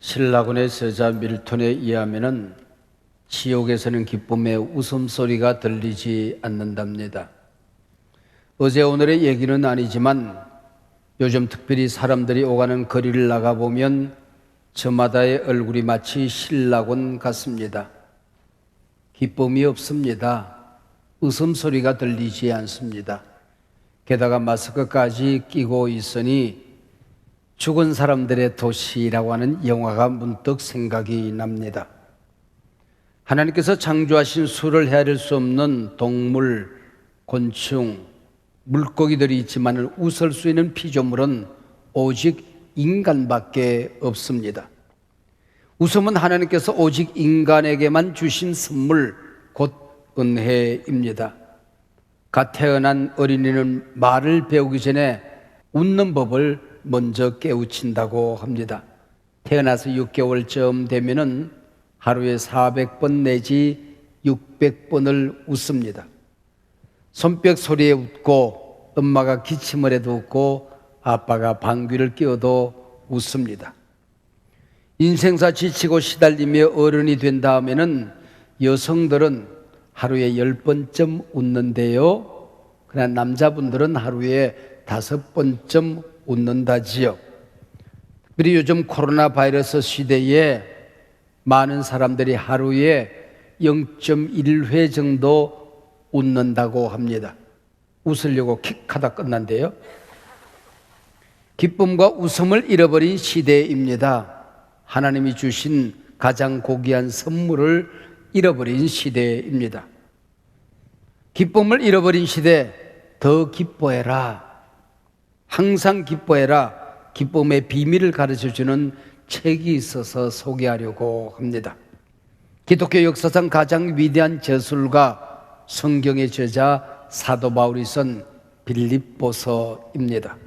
신라군의 저자 밀톤에 의하면 지옥에서는 기쁨의 웃음소리가 들리지 않는답니다. 어제 오늘의 얘기는 아니지만 요즘 특별히 사람들이 오가는 거리를 나가보면 저마다의 얼굴이 마치 신라군 같습니다. 기쁨이 없습니다. 웃음소리가 들리지 않습니다. 게다가 마스크까지 끼고 있으니 죽은 사람들의 도시라고 하는 영화가 문득 생각이 납니다. 하나님께서 창조하신 수를 헤아릴 수 없는 동물, 곤충, 물고기들이 있지만 웃을 수 있는 피조물은 오직 인간밖에 없습니다. 웃음은 하나님께서 오직 인간에게만 주신 선물, 곧 은혜입니다. 갓 태어난 어린이는 말을 배우기 전에 웃는 법을 먼저 깨우친다고 합니다. 태어나서 6개월쯤 되면은 하루에 400번 내지 600번을 웃습니다. 손뼉 소리에 웃고 엄마가 기침을 해도 웃고 아빠가 방귀를 뀌어도 웃습니다. 인생사 지치고 시달리며 어른이 된 다음에는 여성들은 하루에 10번쯤 웃는데요. 그러나 남자분들은 하루에 5번쯤 웃는다지요. 그리고 요즘 코로나 바이러스 시대에 많은 사람들이 하루에 0.1회 정도 웃는다고 합니다. 웃으려고 킥하다 끝난대요. 기쁨과 웃음을 잃어버린 시대입니다. 하나님이 주신 가장 고귀한 선물을 잃어버린 시대입니다. 기쁨을 잃어버린 시대, 더 기뻐해라. 항상 기뻐해라. 기쁨의 비밀을 가르쳐주는 책이 있어서 소개하려고 합니다. 기독교 역사상 가장 위대한 저술가, 성경의 저자 사도 바울이 쓴 빌립보서입니다.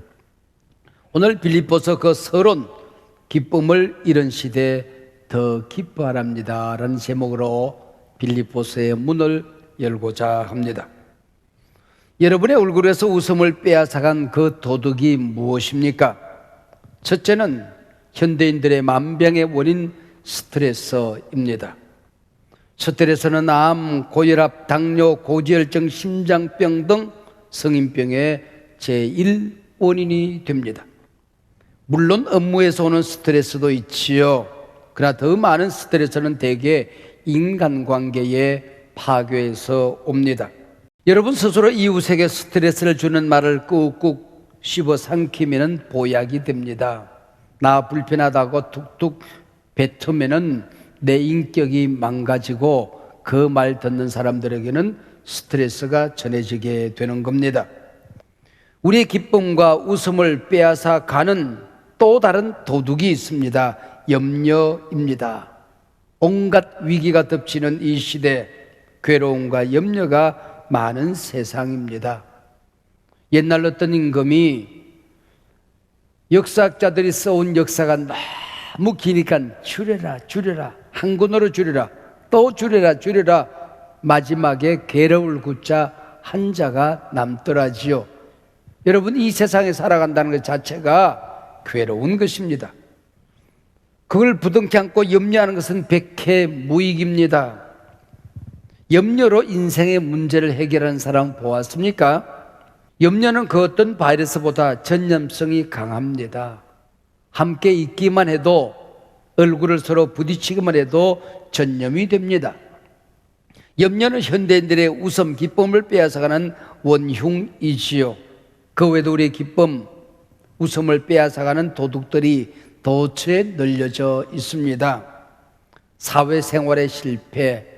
오늘 빌립보서 그 서론, 기쁨을 잃은 시대 더 기뻐하랍니다 라는 제목으로 빌립보서의 문을 열고자 합니다. 여러분의 얼굴에서 웃음을 빼앗아간 그 도둑이 무엇입니까? 첫째는 현대인들의 만병의 원인 스트레스입니다. 스트레스는 암, 고혈압, 당뇨, 고지혈증, 심장병 등 성인병의 제1원인이 됩니다. 물론 업무에서 오는 스트레스도 있지요. 그러나 더 많은 스트레스는 대개 인간관계의 파괴에서 옵니다. 여러분 스스로 이웃에게 스트레스를 주는 말을 꾹꾹 씹어 삼키면 보약이 됩니다. 나 불편하다고 툭툭 뱉으면 내 인격이 망가지고 그 말 듣는 사람들에게는 스트레스가 전해지게 되는 겁니다. 우리의 기쁨과 웃음을 빼앗아 가는 또 다른 도둑이 있습니다. 염려입니다. 온갖 위기가 덮치는 이 시대, 괴로움과 염려가 많은 세상입니다. 옛날 어떤 임금이 역사학자들이 써온 역사가 너무 기니까 줄여라 한 권으로 줄여라 또 줄여라 마지막에 괴로울 구자 한자가 남더라지요. 여러분 이 세상에 살아간다는 것 자체가 괴로운 것입니다. 그걸 부둥켜 안고 염려하는 것은 백해무익입니다. 염려로 인생의 문제를 해결하는 사람 보았습니까? 염려는 그 어떤 바이러스보다 전염성이 강합니다. 함께 있기만 해도 얼굴을 서로 부딪히기만 해도 전염이 됩니다. 염려는 현대인들의 웃음, 기쁨을 빼앗아가는 원흉이지요. 그 외에도 우리의 기쁨, 웃음을 빼앗아가는 도둑들이 도처에 널려져 있습니다. 사회생활의 실패,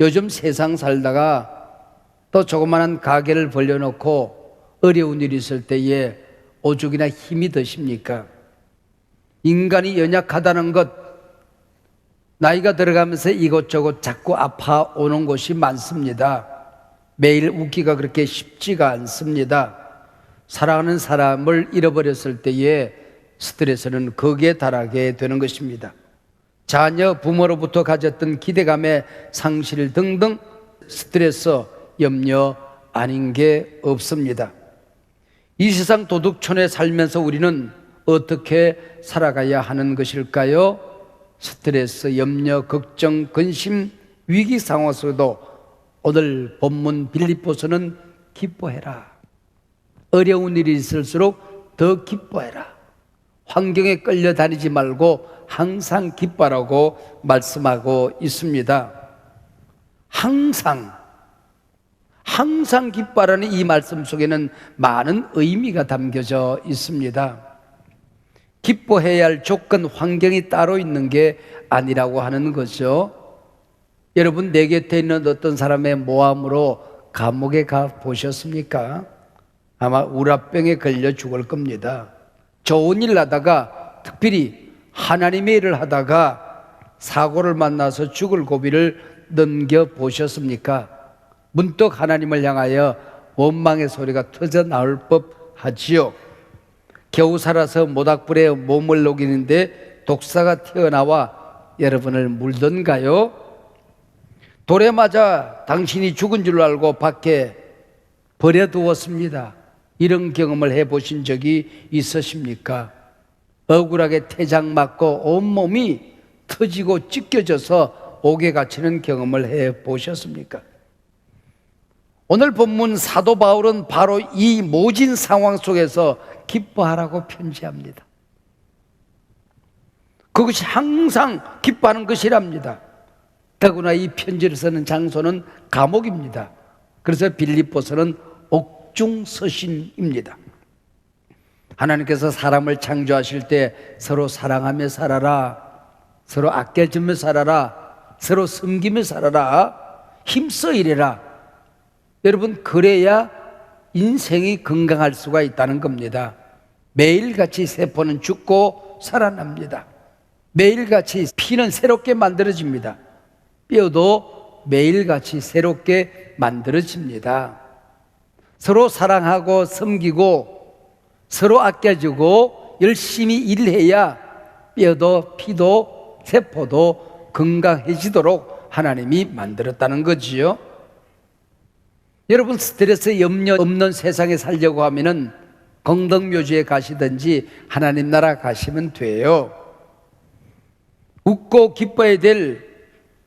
요즘 세상 살다가 또 조그마한 가게를 벌려놓고 어려운 일이 있을 때에 오죽이나 힘이 드십니까? 인간이 연약하다는 것, 나이가 들어가면서 이것저것 자꾸 아파오는 것이 많습니다. 매일 웃기가 그렇게 쉽지가 않습니다. 사랑하는 사람을 잃어버렸을 때에 스트레스는 극에 달하게 되는 것입니다. 자녀, 부모로부터 가졌던 기대감의 상실 등등 스트레스, 염려 아닌 게 없습니다. 이 세상 도둑촌에 살면서 우리는 어떻게 살아가야 하는 것일까요? 스트레스, 염려, 걱정, 근심, 위기 상황 속에도 오늘 본문 빌립보서는 기뻐해라. 어려운 일이 있을수록 더 기뻐해라. 환경에 끌려다니지 말고 항상 기뻐하라고 말씀하고 있습니다. 항상 기뻐하라는 이 말씀 속에는 많은 의미가 담겨져 있습니다. 기뻐해야 할 조건, 환경이 따로 있는 게 아니라고 하는 거죠. 여러분, 내 곁에 있는 어떤 사람의 모함으로 감옥에 가 보셨습니까? 아마 우라병에 걸려 죽을 겁니다. 좋은 일 하다가, 특별히 하나님의 일을 하다가 사고를 만나서 죽을 고비를 넘겨보셨습니까? 문득 하나님을 향하여 원망의 소리가 터져 나올 법하지요. 겨우 살아서 모닥불에 몸을 녹이는데 독사가 튀어나와 여러분을 물던가요? 돌에 맞아 당신이 죽은 줄 알고 밖에 버려두었습니다. 이런 경험을 해보신 적이 있으십니까? 억울하게 태장 맞고 온몸이 터지고 찢겨져서 옥에 갇히는 경험을 해보셨습니까? 오늘 본문 사도 바울은 바로 이 모진 상황 속에서 기뻐하라고 편지합니다. 그것이 항상 기뻐하는 것이랍니다. 더구나 이 편지를 쓰는 장소는 감옥입니다. 그래서 빌립보서는 옥중서신입니다. 하나님께서 사람을 창조하실 때 서로 사랑하며 살아라, 서로 아껴주며 살아라, 서로 섬기며 살아라, 힘써 일해라. 여러분, 그래야 인생이 건강할 수가 있다는 겁니다. 매일같이 세포는 죽고 살아납니다. 매일같이 피는 새롭게 만들어집니다. 뼈도 매일같이 새롭게 만들어집니다. 서로 사랑하고 섬기고 서로 아껴주고 열심히 일해야 뼈도 피도 세포도 건강해지도록 하나님이 만들었다는 거지요. 여러분, 스트레스, 염려 없는 세상에 살려고 하면은 공덕묘지에 가시든지 하나님 나라 가시면 돼요. 웃고 기뻐해야 될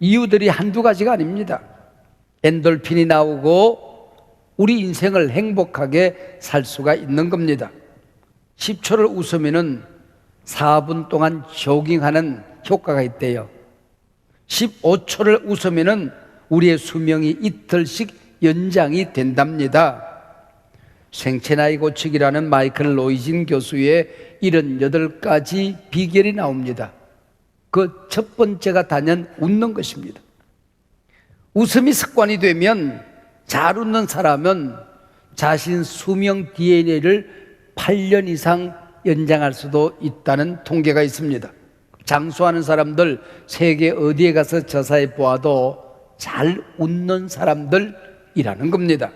이유들이 한두 가지가 아닙니다. 엔돌핀이 나오고 우리 인생을 행복하게 살 수가 있는 겁니다. 10초를 웃으면은 4분 동안 조깅하는 효과가 있대요. 15초를 웃으면은 우리의 수명이 이틀씩 연장이 된답니다. 생체나이 고치기라는 마이클 로이진 교수의 78가지 비결이 나옵니다. 그 첫 번째가 단연 웃는 것입니다. 웃음이 습관이 되면, 잘 웃는 사람은 자신 수명 DNA를 8년 이상 연장할 수도 있다는 통계가 있습니다. 장수하는 사람들 세계 어디에 가서 조사해 보아도 잘 웃는 사람들이라는 겁니다.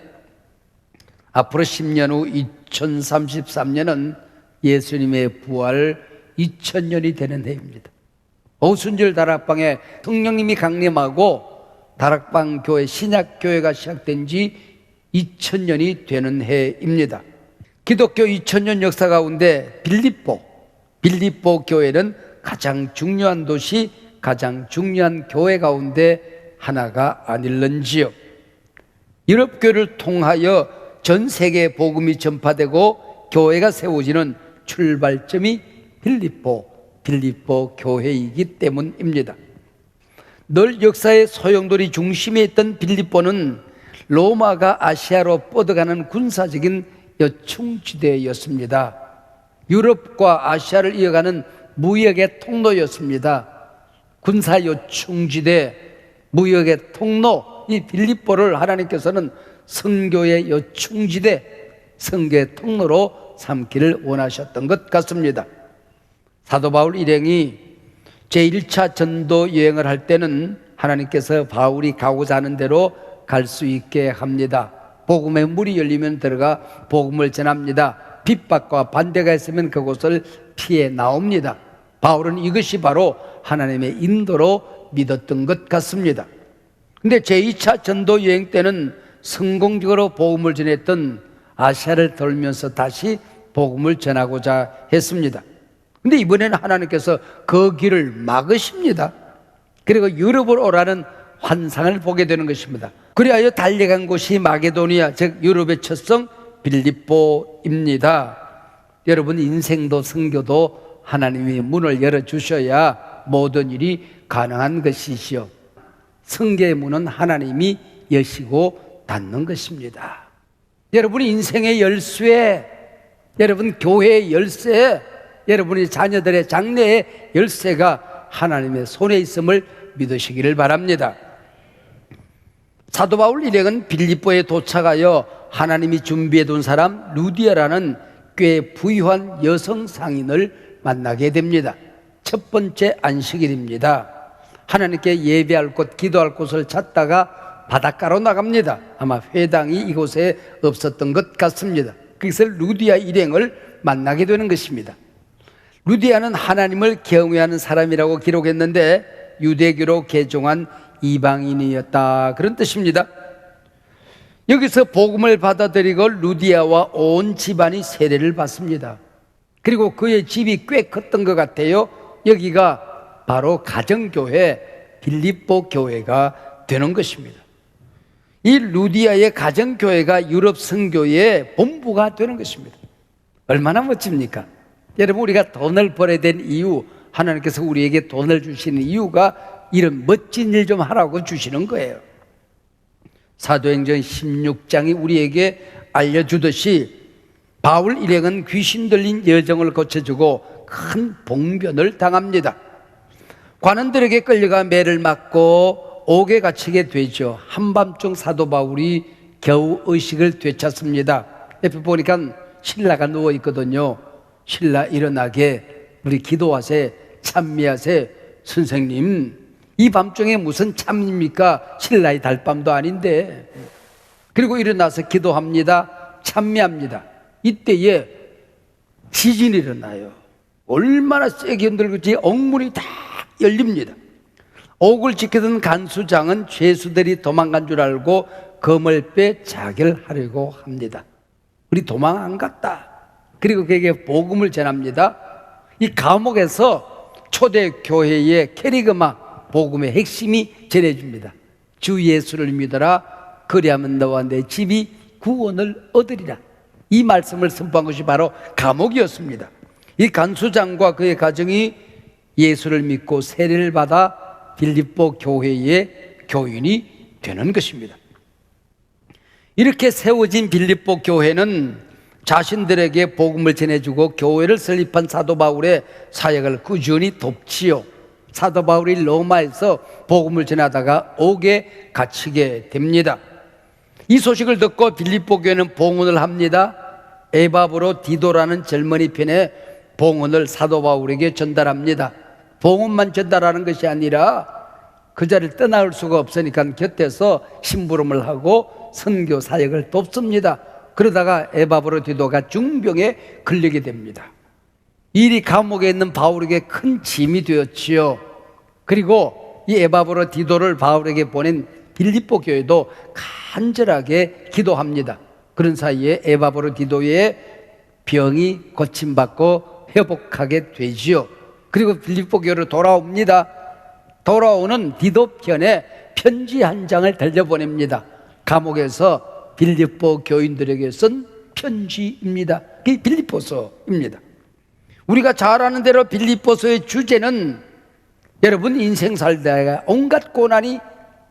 앞으로 10년 후 2033년은 예수님의 부활 2000년이 되는 해입니다. 오순절 다락방에 성령님이 강림하고 다락방 교회, 신약교회가 시작된 지 2000년이 되는 해입니다. 기독교 2000년 역사 가운데 빌립보 교회는 가장 중요한 도시, 가장 중요한 교회 가운데 하나가 아닐런지요. 유럽 교회를 통하여 전 세계에 복음이 전파되고 교회가 세워지는 출발점이 빌립보 교회이기 때문입니다. 늘 역사의 소용돌이 중심에 있던 빌립보는 로마가 아시아로 뻗어가는 군사적인 여충지대였습니다. 유럽과 아시아를 이어가는 무역의 통로였습니다. 군사 여충지대, 무역의 통로, 이 빌립보를 하나님께서는 선교의 여충지대, 선교의 통로로 삼기를 원하셨던 것 같습니다. 사도 바울 일행이 제1차 전도 여행을 할 때는 하나님께서 바울이 가고자 하는 대로 갈 수 있게 합니다. 복음의 문이 열리면 들어가 복음을 전합니다. 핍박과 반대가 있으면 그곳을 피해 나옵니다. 바울은 이것이 바로 하나님의 인도로 믿었던 것 같습니다. 근데 제2차 전도 여행 때는 성공적으로 복음을 전했던 아시아를 돌면서 다시 복음을 전하고자 했습니다. 근데 이번에는 하나님께서 그 길을 막으십니다. 그리고 유럽으로 오라는 환상을 보게 되는 것입니다. 그리하여 달려간 곳이 마게도니아, 즉 유럽의 첫 성 빌립보입니다. 여러분, 인생도 선교도 하나님이 문을 열어주셔야 모든 일이 가능한 것이시요, 성교의 문은 하나님이 여시고 닫는 것입니다. 여러분이 인생의 열쇠, 여러분 교회의 열쇠, 여러분이 자녀들의 장래의 열쇠가 하나님의 손에 있음을 믿으시기를 바랍니다. 사도 바울 일행은 빌립보에 도착하여 하나님이 준비해 둔 사람 루디아라는 꽤 부유한 여성 상인을 만나게 됩니다. 첫 번째 안식일입니다. 하나님께 예배할 곳, 기도할 곳을 찾다가 바닷가로 나갑니다. 아마 회당이 이곳에 없었던 것 같습니다. 거기서 루디아 일행을 만나게 되는 것입니다. 루디아는 하나님을 경외하는 사람이라고 기록했는데 유대교로 개종한 이방인이었다, 그런 뜻입니다. 여기서 복음을 받아들이고 루디아와 온 집안이 세례를 받습니다. 그리고 그의 집이 꽤 컸던 것 같아요. 여기가 바로 가정교회 빌립보 교회가 되는 것입니다. 이 루디아의 가정교회가 유럽 선교의 본부가 되는 것입니다. 얼마나 멋집니까? 여러분, 우리가 돈을 벌어야 된 이유, 하나님께서 우리에게 돈을 주시는 이유가 이런 멋진 일 좀 하라고 주시는 거예요. 사도행전 16장이 우리에게 알려주듯이 바울 일행은 귀신 들린 여정을 거쳐주고 큰 봉변을 당합니다. 관원들에게 끌려가 매를 맞고 옥에 갇히게 되죠. 한밤중 사도 바울이 겨우 의식을 되찾습니다. 옆에 보니까 신라가 누워 있거든요. 신라 일어나게, 우리 기도하세, 찬미하세. 선생님, 이 밤중에 무슨 참입니까? 신라의 달밤도 아닌데. 그리고 일어나서 기도합니다. 찬미합니다. 이때에 지진이 일어나요. 얼마나 세게 흔들는지 옥문이 다 열립니다. 옥을 지키던 간수장은 죄수들이 도망간 줄 알고 검을 빼 자결하려고 합니다. 우리 도망 안 갔다. 그리고 그에게 복음을 전합니다. 이 감옥에서 초대 교회의 캐리그마 복음의 핵심이 전해집니다. 주 예수를 믿어라, 그리하면 너와 내 집이 구원을 얻으리라. 이 말씀을 선포한 것이 바로 감옥이었습니다. 이 간수장과 그의 가정이 예수를 믿고 세례를 받아 빌립보 교회의 교인이 되는 것입니다. 이렇게 세워진 빌립보 교회는 자신들에게 복음을 전해주고 교회를 설립한 사도 바울의 사역을 꾸준히 돕지요. 사도 바울이 로마에서 복음을 전하다가 옥에 갇히게 됩니다. 이 소식을 듣고 빌립보 교회는 봉헌을 합니다. 에바브로 디도라는 젊은이 편에 봉헌을 사도 바울에게 전달합니다. 봉헌만 전달하는 것이 아니라 그 자리를 떠나올 수가 없으니까 곁에서 심부름을 하고 선교 사역을 돕습니다. 그러다가 에바브로 디도가 중병에 걸리게 됩니다. 일이 감옥에 있는 바울에게 큰 짐이 되었지요. 그리고 이 에바브로 디도를 바울에게 보낸 빌립보 교회도 간절하게 기도합니다. 그런 사이에 에바브로 디도의 병이 고침받고 회복하게 되지요. 그리고 빌립보 교회로 돌아옵니다. 돌아오는 디도 편에 편지 한 장을 들려보냅니다. 감옥에서 빌립보 교인들에게 쓴 편지입니다. 그게 빌립보서입니다. 우리가 잘 아는 대로 빌립보서의 주제는 여러분, 인생 살다가 온갖 고난이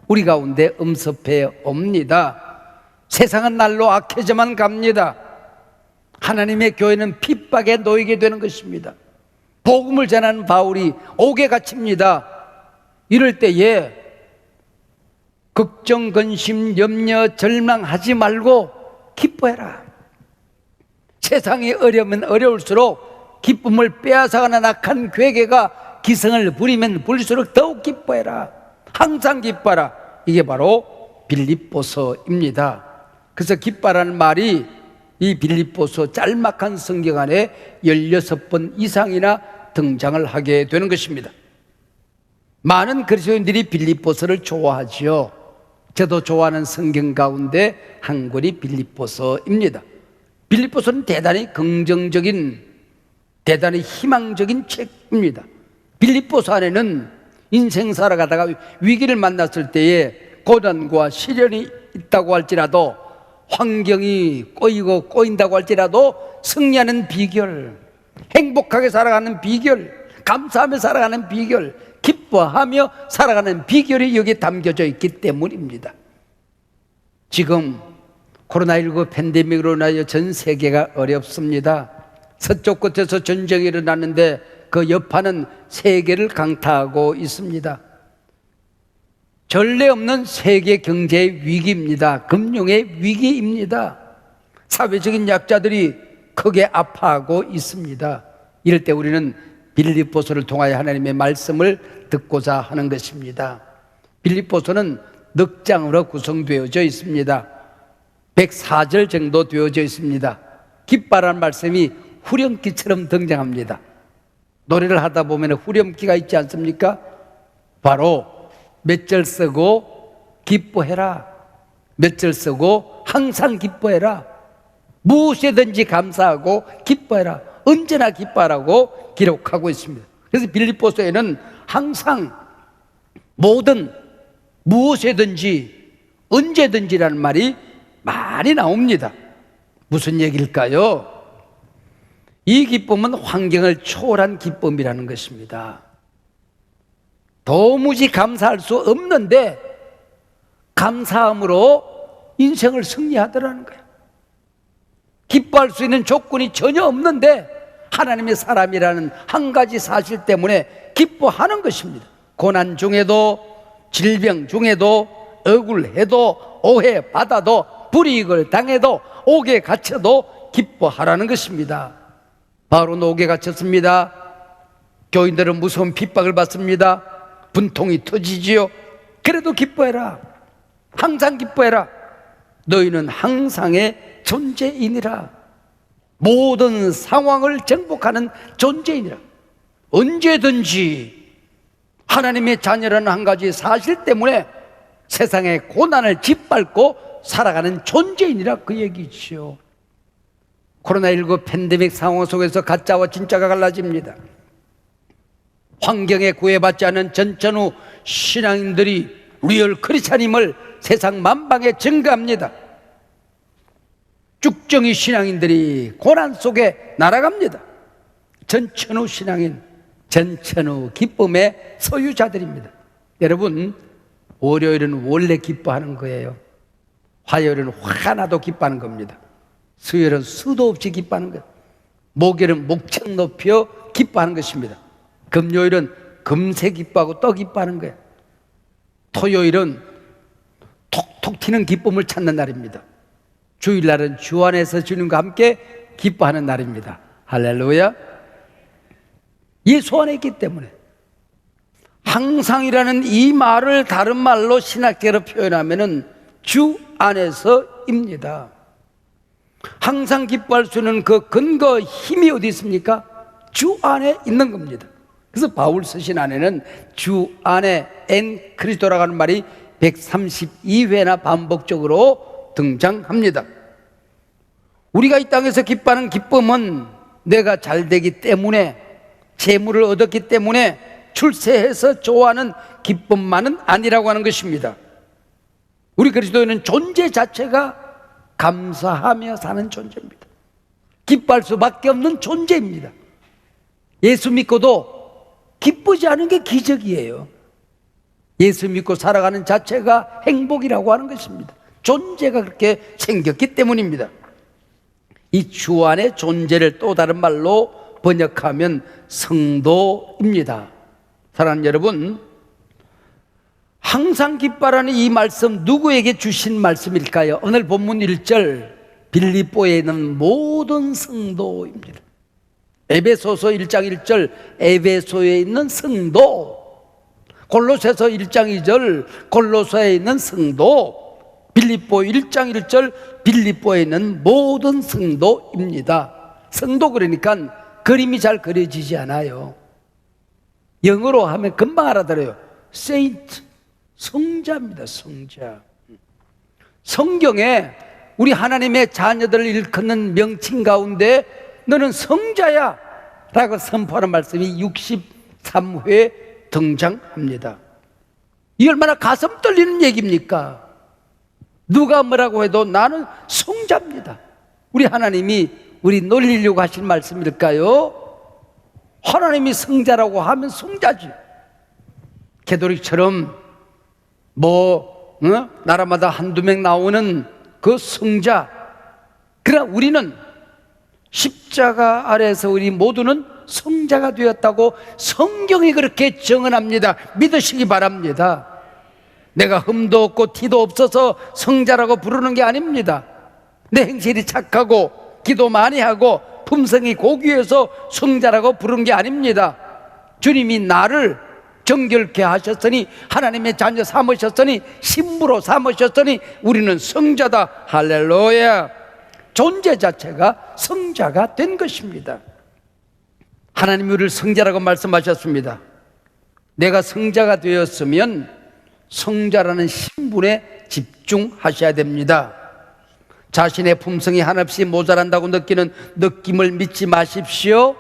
우리 가운데 엄습해 옵니다. 세상은 날로 악해져만 갑니다. 하나님의 교회는 핍박에 놓이게 되는 것입니다. 복음을 전하는 바울이 옥에 갇힙니다. 이럴 때에 걱정, 근심, 염려, 절망하지 말고 기뻐해라. 세상이 어려우면 어려울수록 기쁨을 빼앗아가는 악한 괴계가 기승을 부리면 부릴수록 더욱 기뻐해라. 항상 기뻐하라. 이게 바로 빌립보서입니다. 그래서 기뻐라는 말이 이 빌립보서 짤막한 성경 안에 16번 이상이나 등장을 하게 되는 것입니다. 많은 그리스도인들이 빌립보서를 좋아하지요. 저도 좋아하는 성경 가운데 한 권이 빌립보서입니다. 빌립보서는 대단히 긍정적인 대단히 희망적인 책입니다. 빌립보서 안에는 인생 살아가다가 위기를 만났을 때에 고난과 시련이 있다고 할지라도, 환경이 꼬이고 꼬인다고 할지라도 승리하는 비결, 행복하게 살아가는 비결, 감사하며 살아가는 비결, 기뻐하며 살아가는 비결이 여기에 담겨져 있기 때문입니다. 지금 코로나19 팬데믹으로 인하여 전 세계가 어렵습니다. 서쪽 끝에서 전쟁이 일어났는데 그 여파는 세계를 강타하고 있습니다. 전례 없는 세계 경제의 위기입니다. 금융의 위기입니다. 사회적인 약자들이 크게 아파하고 있습니다. 이럴 때 우리는 빌립보서를 통하여 하나님의 말씀을 듣고자 하는 것입니다. 빌립보서는 넉 장으로 구성되어져 있습니다. 104절 정도 되어져 있습니다. 기뻐하라는 말씀이 후렴기처럼 등장합니다. 노래를 하다 보면 후렴기가 있지 않습니까? 바로 몇 절 쓰고 기뻐해라, 몇 절 쓰고 항상 기뻐해라, 무엇이든지 감사하고 기뻐해라, 언제나 기뻐하라고 기록하고 있습니다. 그래서 빌립보서에는 항상, 모든, 무엇이든지, 언제든지라는 말이 많이 나옵니다. 무슨 얘기일까요? 이 기쁨은 환경을 초월한 기쁨이라는 것입니다. 도무지 감사할 수 없는데 감사함으로 인생을 승리하더라는 거예요. 기뻐할 수 있는 조건이 전혀 없는데 하나님의 사람이라는 한 가지 사실 때문에 기뻐하는 것입니다. 고난 중에도, 질병 중에도, 억울해도, 오해받아도, 불이익을 당해도, 옥에 갇혀도 기뻐하라는 것입니다. 바로는 옥에 갇혔습니다. 교인들은 무서운 핍박을 받습니다. 분통이 터지지요. 그래도 기뻐해라, 항상 기뻐해라. 너희는 항상의 존재이니라. 모든 상황을 정복하는 존재이니라. 언제든지 하나님의 자녀라는 한 가지 사실 때문에 세상의 고난을 짓밟고 살아가는 존재이니라, 그 얘기죠. 코로나19 팬데믹 상황 속에서 가짜와 진짜가 갈라집니다. 환경에 구애받지 않은 전천후 신앙인들이 리얼 크리스찬임을 세상 만방에 증거합니다. 쭉정이 신앙인들이 고난 속에 날아갑니다. 전천후 신앙인, 전천후 기쁨의 소유자들입니다. 여러분, 월요일은 원래 기뻐하는 거예요. 화요일은 화나도 기뻐하는 겁니다. 수요일은 수도 없이 기뻐하는 거예요. 목요일은 목청 높여 기뻐하는 것입니다. 금요일은 금세 기뻐하고 또 기뻐하는 거예요. 토요일은 톡톡 튀는 기쁨을 찾는 날입니다. 주일날은 주 안에서 주님과 함께 기뻐하는 날입니다. 할렐루야. 예수 안에 있기 때문에 항상이라는 이 말을 다른 말로 신학계로 표현하면은 주 안에서입니다. 항상 기뻐할 수 있는 그 근거, 힘이 어디 있습니까? 주 안에 있는 겁니다. 그래서 바울 서신 안에는 주 안에 엔 그리스도라고 하는 말이 132회나 반복적으로 등장합니다. 우리가 이 땅에서 기뻐하는 기쁨은 내가 잘 되기 때문에, 재물을 얻었기 때문에 출세해서 좋아하는 기쁨만은 아니라고 하는 것입니다. 우리 그리스도인은 존재 자체가 감사하며 사는 존재입니다. 기뻐할 수밖에 없는 존재입니다. 예수 믿고도 기쁘지 않은 게 기적이에요. 예수 믿고 살아가는 자체가 행복이라고 하는 것입니다. 존재가 그렇게 생겼기 때문입니다. 이 주 안의 존재를 또 다른 말로 번역하면 성도입니다. 사랑하는 여러분, 항상 기뻐하라는 이 말씀 누구에게 주신 말씀일까요? 오늘 본문 1절, 빌립보에 있는 모든 성도입니다. 에베소서 1장 1절, 에베소에 있는 성도, 골로새서 1장 2절, 골로새에 있는 성도, 빌립보 1장 1절, 빌립보에 있는 모든 성도입니다. 성도 그러니까 그림이 잘 그려지지 않아요. 영어로 하면 금방 알아들어요. Saint, 성자입니다. 성자. 성경에 우리 하나님의 자녀들을 일컫는 명칭 가운데 너는 성자야, 라고 선포하는 말씀이 63회 등장합니다. 이 얼마나 가슴 떨리는 얘기입니까? 누가 뭐라고 해도 나는 성자입니다. 우리 하나님이 우리 놀리려고 하신 말씀일까요? 하나님이 성자라고 하면 성자지. 개도릭처럼 나라마다 한두 명 나오는 그 성자. 그러나 우리는 십자가 아래에서 우리 모두는 성자가 되었다고 성경이 그렇게 정언합니다. 믿으시기 바랍니다. 내가 흠도 없고 티도 없어서 성자라고 부르는 게 아닙니다. 내 행실이 착하고 기도 많이 하고 품성이 고귀해서 성자라고 부른 게 아닙니다. 주님이 나를 정결케 하셨으니, 하나님의 자녀 삼으셨으니, 신부로 삼으셨으니 우리는 성자다. 할렐루야. 존재 자체가 성자가 된 것입니다. 하나님이 우리를 성자라고 말씀하셨습니다. 내가 성자가 되었으면 성자라는 신분에 집중하셔야 됩니다. 자신의 품성이 한없이 모자란다고 느끼는 느낌을 믿지 마십시오.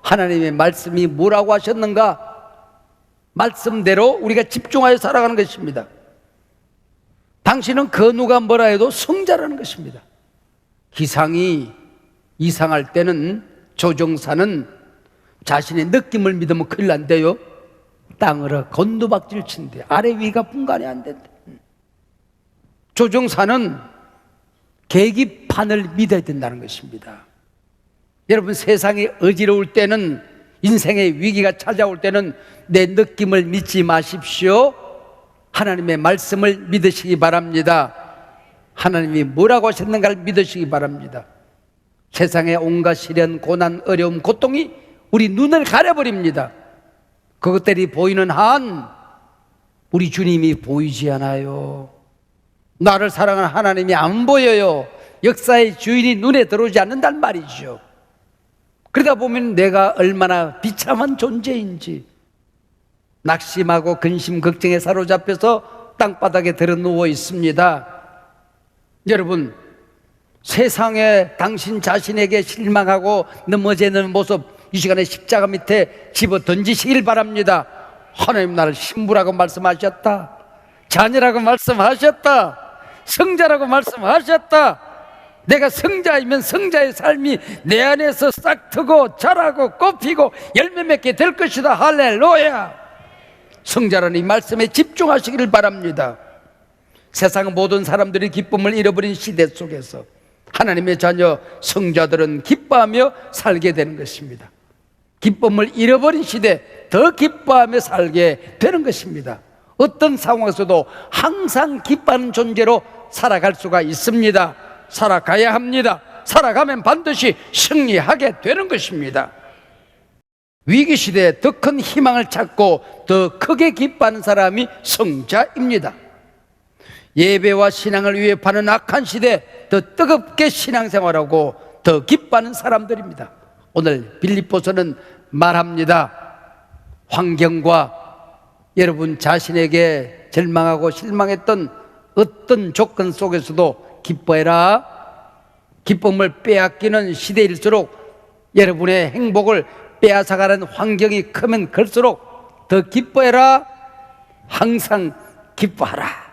하나님의 말씀이 뭐라고 하셨는가? 말씀대로 우리가 집중하여 살아가는 것입니다. 당신은 그 누가 뭐라 해도 성자라는 것입니다. 기상이 이상할 때는 조종사는 자신의 느낌을 믿으면 큰일 난대요. 땅으로 곤두박질 친대. 아래 위가 분간이 안 된대. 조종사는 계기판을 믿어야 된다는 것입니다. 여러분, 세상이 어지러울 때는, 인생의 위기가 찾아올 때는 내 느낌을 믿지 마십시오. 하나님의 말씀을 믿으시기 바랍니다. 하나님이 뭐라고 하셨는가를 믿으시기 바랍니다. 세상의 온갖 시련, 고난, 어려움, 고통이 우리 눈을 가려버립니다. 그것들이 보이는 한 우리 주님이 보이지 않아요. 나를 사랑하는 하나님이 안 보여요. 역사의 주인이 눈에 들어오지 않는단 말이죠. 그러다 보면 내가 얼마나 비참한 존재인지, 낙심하고 근심, 걱정에 사로잡혀서 땅바닥에 들어 누워 있습니다. 여러분, 세상에 당신 자신에게 실망하고 넘어지는 모습, 이 시간에 십자가 밑에 집어 던지시길 바랍니다. 하나님 나를 신부라고 말씀하셨다, 자녀라고 말씀하셨다, 성자라고 말씀하셨다. 내가 성자이면 성자의 삶이 내 안에서 싹트고 자라고 꽃피고 열매 맺게 될 것이다. 할렐루야. 성자라는 이 말씀에 집중하시기를 바랍니다. 세상 모든 사람들이 기쁨을 잃어버린 시대 속에서 하나님의 자녀 성자들은 기뻐하며 살게 되는 것입니다. 기쁨을 잃어버린 시대, 더 기뻐하며 살게 되는 것입니다. 어떤 상황에서도 항상 기뻐하는 존재로 살아갈 수가 있습니다. 살아가야 합니다. 살아가면 반드시 승리하게 되는 것입니다. 위기시대에 더 큰 희망을 찾고 더 크게 기뻐하는 사람이 성자입니다. 예배와 신앙을 위협하는 악한 시대에 더 뜨겁게 신앙생활하고 더 기뻐하는 사람들입니다. 오늘 빌립보서는 말합니다. 환경과 여러분 자신에게 절망하고 실망했던 어떤 조건 속에서도 기뻐해라. 기쁨을 빼앗기는 시대일수록 여러분의 행복을 빼앗아가는 환경이 크면 클수록 더 기뻐해라. 항상 기뻐하라.